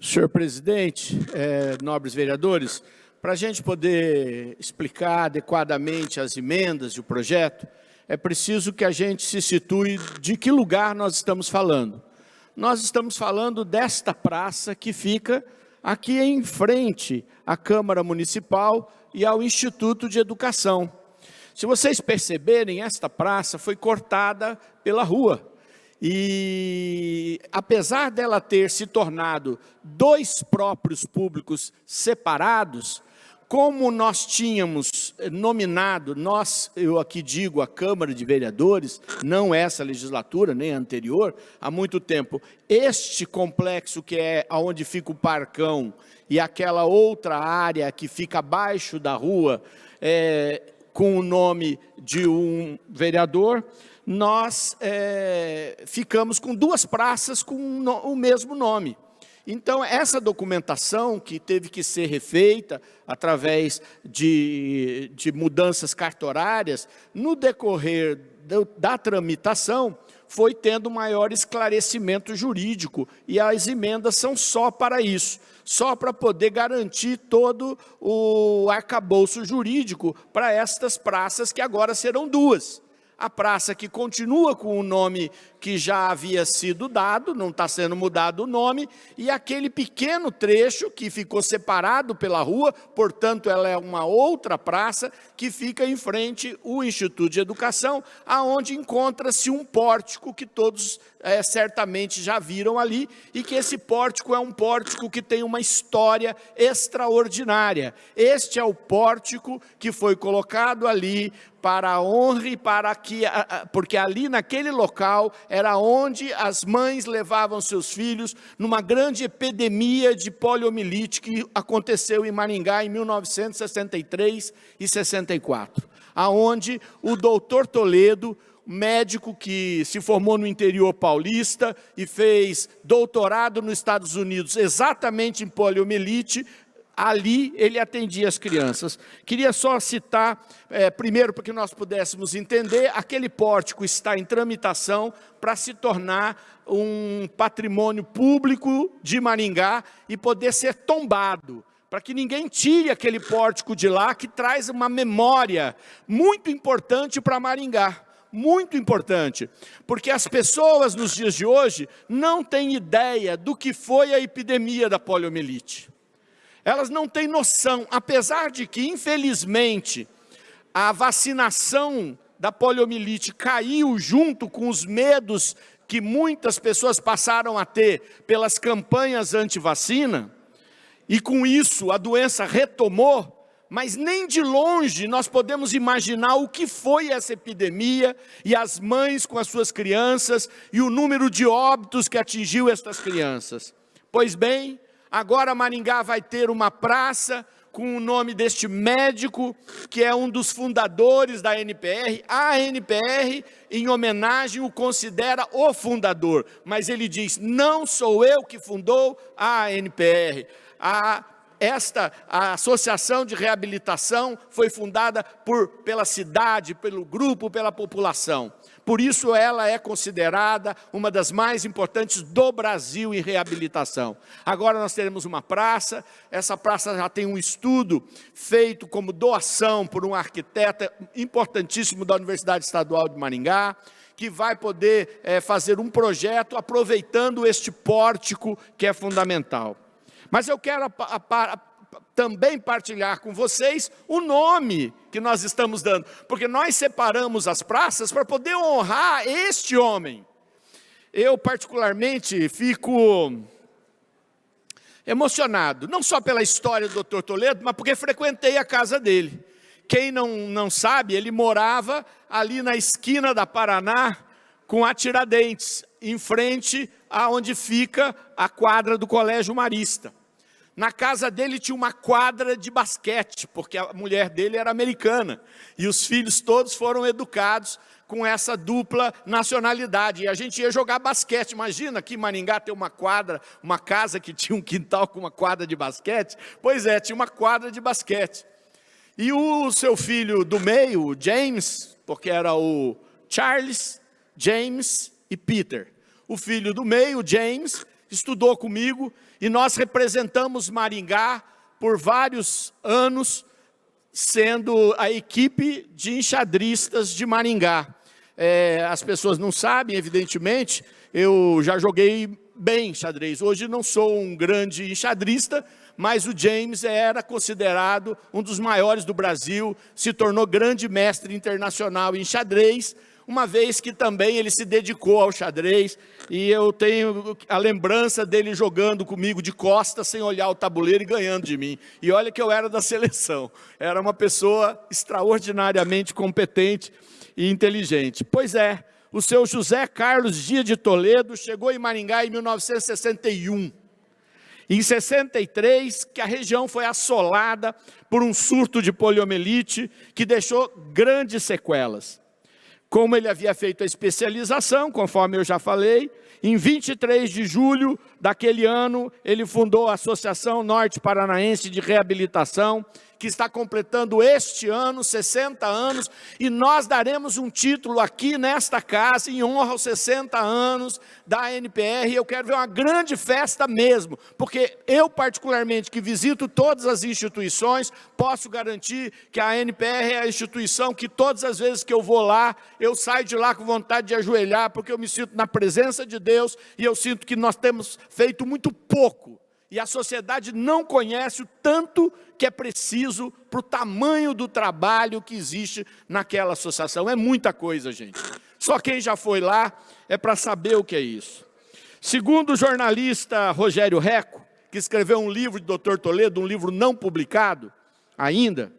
Senhor presidente, nobres vereadores, para a gente poder explicar adequadamente as emendas e o projeto, é preciso que a gente se situe de que lugar nós estamos falando. Nós estamos falando desta praça que fica aqui em frente à Câmara Municipal e ao Instituto de Educação. Se vocês perceberem, esta praça foi cortada pela rua. E, apesar dela ter se tornado dois próprios públicos separados, como nós tínhamos nominado, eu aqui digo a Câmara de Vereadores, não essa legislatura, nem a anterior, há muito tempo, este complexo que é onde fica o Parcão e aquela outra área que fica abaixo da rua, com o nome de um vereador, nós ficamos com duas praças com o mesmo nome. Então, essa documentação que teve que ser refeita através de mudanças cartorárias, no decorrer da tramitação, foi tendo maior esclarecimento jurídico, e as emendas são só para isso, só para poder garantir todo o arcabouço jurídico para estas praças, que agora serão duas. A praça que continua com o nome que já havia sido dado, não está sendo mudado o nome, e aquele pequeno trecho que ficou separado pela rua, portanto, ela é uma outra praça que fica em frente ao Instituto de Educação, aonde encontra-se um pórtico que todos certamente já viram ali, e que esse pórtico é um pórtico que tem uma história extraordinária. Este é o pórtico que foi colocado ali para a honra e para que, porque ali naquele local era onde as mães levavam seus filhos numa grande epidemia de poliomielite que aconteceu em Maringá em 1963 e 64, aonde o doutor Toledo, médico que se formou no interior paulista e fez doutorado nos Estados Unidos exatamente em poliomielite, ali ele atendia as crianças. Queria só citar, primeiro, para que nós pudéssemos entender, aquele pórtico está em tramitação para se tornar um patrimônio público de Maringá e poder ser tombado, para que ninguém tire aquele pórtico de lá, que traz uma memória muito importante para Maringá. Muito importante, porque as pessoas nos dias de hoje não têm ideia do que foi a epidemia da poliomielite. Elas não têm noção, apesar de que, infelizmente, a vacinação da poliomielite caiu junto com os medos que muitas pessoas passaram a ter pelas campanhas anti-vacina, e com isso a doença retomou, mas nem de longe nós podemos imaginar o que foi essa epidemia e as mães com as suas crianças e o número de óbitos que atingiu estas crianças. Pois bem, agora Maringá vai ter uma praça com o nome deste médico, que é um dos fundadores da ANPR. A ANPR, em homenagem, o considera o fundador, mas ele diz, não sou eu que fundou a ANPR. A Associação de Reabilitação foi fundada pela cidade, pelo grupo, pela população. Por isso ela é considerada uma das mais importantes do Brasil em reabilitação. Agora nós teremos uma praça, essa praça já tem um estudo feito como doação por um arquiteto importantíssimo da Universidade Estadual de Maringá, que vai poder fazer um projeto aproveitando este pórtico que é fundamental. Mas eu quero também partilhar com vocês o nome que nós estamos dando, porque nós separamos as praças para poder honrar este homem. Eu particularmente fico emocionado, não só pela história do Dr. Toledo, mas porque frequentei a casa dele. Quem não sabe, ele morava ali na esquina da Paraná com a Tiradentes, em frente aonde fica a quadra do Colégio Marista. Na casa dele tinha uma quadra de basquete, porque a mulher dele era americana. E os filhos todos foram educados com essa dupla nacionalidade. E a gente ia jogar basquete. Imagina aqui em Maringá ter uma quadra, uma casa que tinha um quintal com uma quadra de basquete. Pois é, tinha uma quadra de basquete. E o seu filho do meio, o James, porque era o Charles, James e Peter. O filho do meio, James, estudou comigo, e nós representamos Maringá por vários anos, sendo a equipe de enxadristas de Maringá. As pessoas não sabem, evidentemente, eu já joguei bem xadrez. Hoje não sou um grande enxadrista, mas o James era considerado um dos maiores do Brasil, se tornou grande mestre internacional em xadrez, uma vez que também ele se dedicou ao xadrez, e eu tenho a lembrança dele jogando comigo de costas, sem olhar o tabuleiro e ganhando de mim. E olha que eu era da seleção, era uma pessoa extraordinariamente competente e inteligente. Pois é, o seu José Carlos Dias de Toledo chegou em Maringá em 1961. Em 63, que a região foi assolada por um surto de poliomielite que deixou grandes sequelas. Como ele havia feito a especialização, conforme eu já falei, em 23 de julho daquele ano, ele fundou a Associação Norte Paranaense de Reabilitação, que está completando este ano 60 anos, e nós daremos um título aqui nesta casa em honra aos 60 anos da ANPR. Eu quero ver uma grande festa mesmo, porque eu particularmente, que visito todas as instituições, posso garantir que a ANPR é a instituição que todas as vezes que eu vou lá, eu saio de lá com vontade de ajoelhar, porque eu me sinto na presença de Deus, e eu sinto que nós temos feito muito pouco. E a sociedade não conhece o tanto que é preciso para o tamanho do trabalho que existe naquela associação. É muita coisa, gente. Só quem já foi lá é para saber o que é isso. Segundo o jornalista Rogério Reco, que escreveu um livro de Dr. Toledo, um livro não publicado ainda,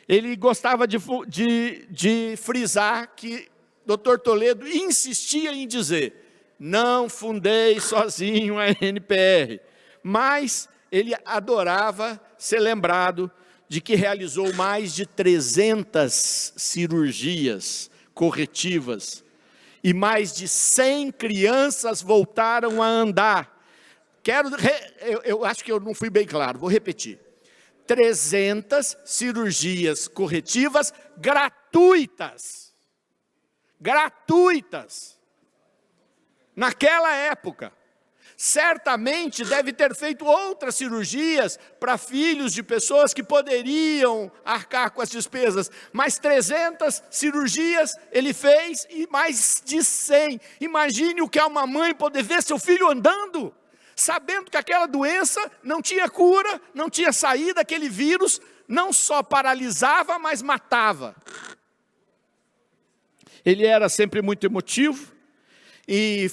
ele gostava de frisar que Dr. Toledo insistia em dizer: não fundei sozinho a ANPR. Mas ele adorava ser lembrado de que realizou mais de 300 cirurgias corretivas e mais de 100 crianças voltaram a andar. Eu acho que eu não fui bem claro, vou repetir. 300 cirurgias corretivas gratuitas. Gratuitas. Naquela época. Certamente deve ter feito outras cirurgias para filhos de pessoas que poderiam arcar com as despesas, mas 300 cirurgias ele fez e mais de 100. Imagine o que é uma mãe poder ver seu filho andando, sabendo que aquela doença não tinha cura, não tinha saída, aquele vírus não só paralisava, mas matava. Ele era sempre muito emotivo e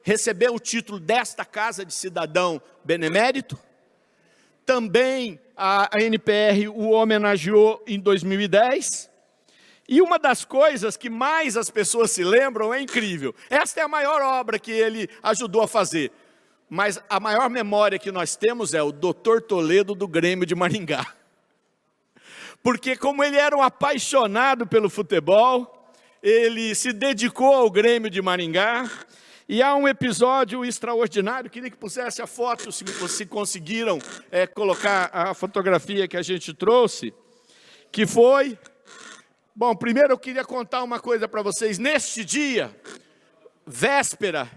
recebeu o título desta Casa de Cidadão Benemérito. Também a ANPR o homenageou em 2010. E uma das coisas que mais as pessoas se lembram é incrível. Esta é a maior obra que ele ajudou a fazer. Mas a maior memória que nós temos é o Dr. Toledo do Grêmio de Maringá. Porque como ele era um apaixonado pelo futebol, ele se dedicou ao Grêmio de Maringá. E há um episódio extraordinário, queria que pusesse a foto, se conseguiram colocar a fotografia que a gente trouxe, que foi... Bom, primeiro eu queria contar uma coisa para vocês. Neste dia, véspera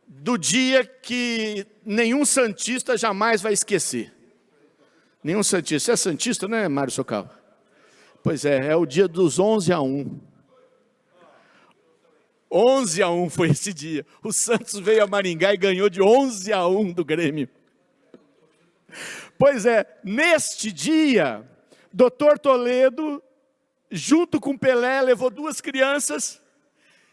do dia que nenhum santista jamais vai esquecer. Nenhum santista. Você é santista, né, Mário Socal? Pois é o dia dos 11-1. 11-1 foi esse dia. O Santos veio a Maringá e ganhou de 11-1 do Grêmio. Pois é, neste dia, Dr. Toledo, junto com Pelé, levou 2 crianças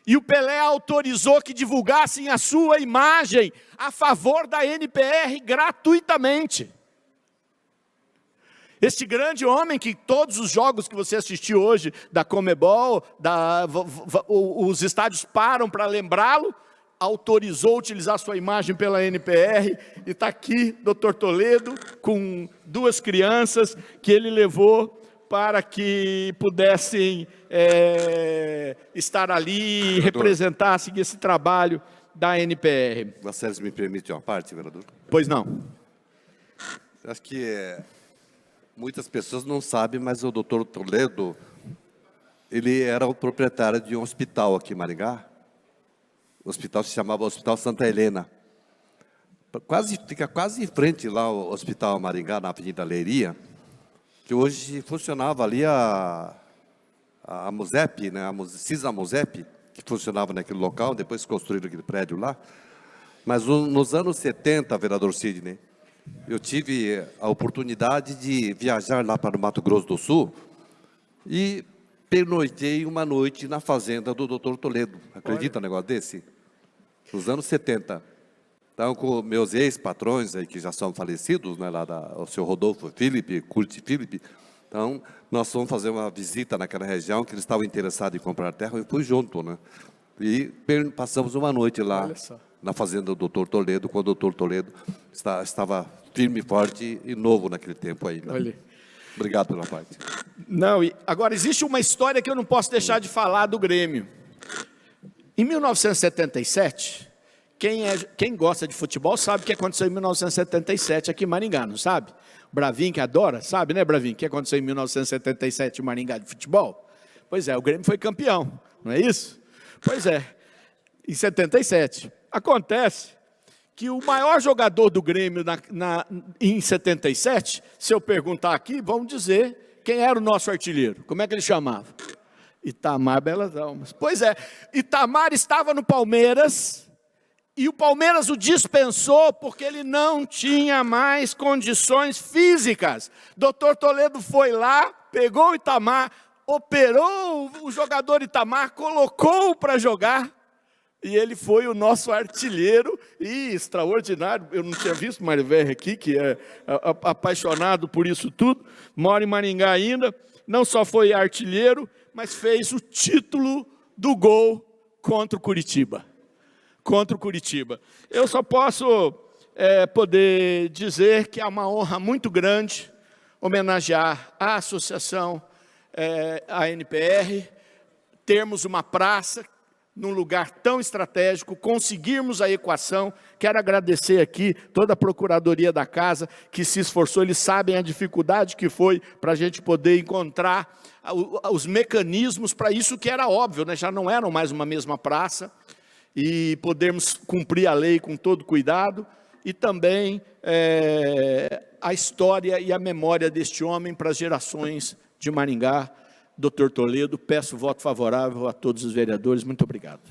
e o Pelé autorizou que divulgassem a sua imagem a favor da ANPR gratuitamente. Este grande homem que todos os jogos que você assistiu hoje, da Conmebol, os estádios param para lembrá-lo, autorizou utilizar sua imagem pela ANPR, e está aqui Dr. Toledo com 2 crianças que ele levou para que pudessem estar ali e representassem esse trabalho da ANPR. Você me permite uma parte, vereador? Pois não. Acho que muitas pessoas não sabem, mas o Dr. Toledo, ele era o proprietário de um hospital aqui em Maringá, O hospital se chamava Hospital Santa Helena. Fica quase em frente lá o Hospital Maringá, na Avenida Leiria, que hoje funcionava ali a Musep, né, a Cisa Musep, que funcionava naquele local, depois construíram aquele prédio lá. Mas nos anos 70, vereador Sidney, eu tive a oportunidade de viajar lá para o Mato Grosso do Sul e pernoitei uma noite na fazenda do Dr. Toledo. Acredita um negócio desse? Nos anos 70. Então, com meus ex-patrões, aí, que já são falecidos, né, lá o senhor Rodolfo Filipe, Curti Filipe. Então, nós fomos fazer uma visita naquela região, que eles estavam interessados em comprar terra, eu fui junto, né? E passamos uma noite lá, na fazenda do Dr. Toledo, quando o Dr. Toledo estava firme, forte e novo naquele tempo aí. Né? Olha. Obrigado pela parte. Não, agora existe uma história que eu não posso deixar de falar do Grêmio. Em 1977, quem gosta de futebol sabe o que aconteceu em 1977 aqui em Maringá, não sabe? O Bravinho, que adora, sabe, né, Bravinho? O que aconteceu em 1977 em Maringá de futebol? Pois é, o Grêmio foi campeão, não é isso? Pois é, em 77. Acontece que o maior jogador do Grêmio em 77, se eu perguntar aqui, vão dizer quem era o nosso artilheiro. Como é que ele chamava? Itamar Belas Almas. Pois é, Itamar estava no Palmeiras e o Palmeiras o dispensou porque ele não tinha mais condições físicas. Dr. Toledo foi lá, pegou o Itamar, operou o jogador Itamar, colocou-o para jogar. E ele foi o nosso artilheiro e extraordinário. Eu não tinha visto o Mário Verri aqui, que é apaixonado por isso tudo. Mora em Maringá ainda. Não só foi artilheiro, mas fez o título do gol contra o Curitiba. Contra o Curitiba. Eu só posso poder dizer que é uma honra muito grande homenagear a associação, a NPR, termos uma praça num lugar tão estratégico, conseguirmos a equação. Quero agradecer aqui toda a Procuradoria da Casa que se esforçou, eles sabem a dificuldade que foi para a gente poder encontrar os mecanismos para isso que era óbvio, né? Já não eram mais uma mesma praça, e podermos cumprir a lei com todo cuidado, e também a história e a memória deste homem para as gerações de Maringá. Dr. Toledo, peço voto favorável a todos os vereadores. Muito obrigado.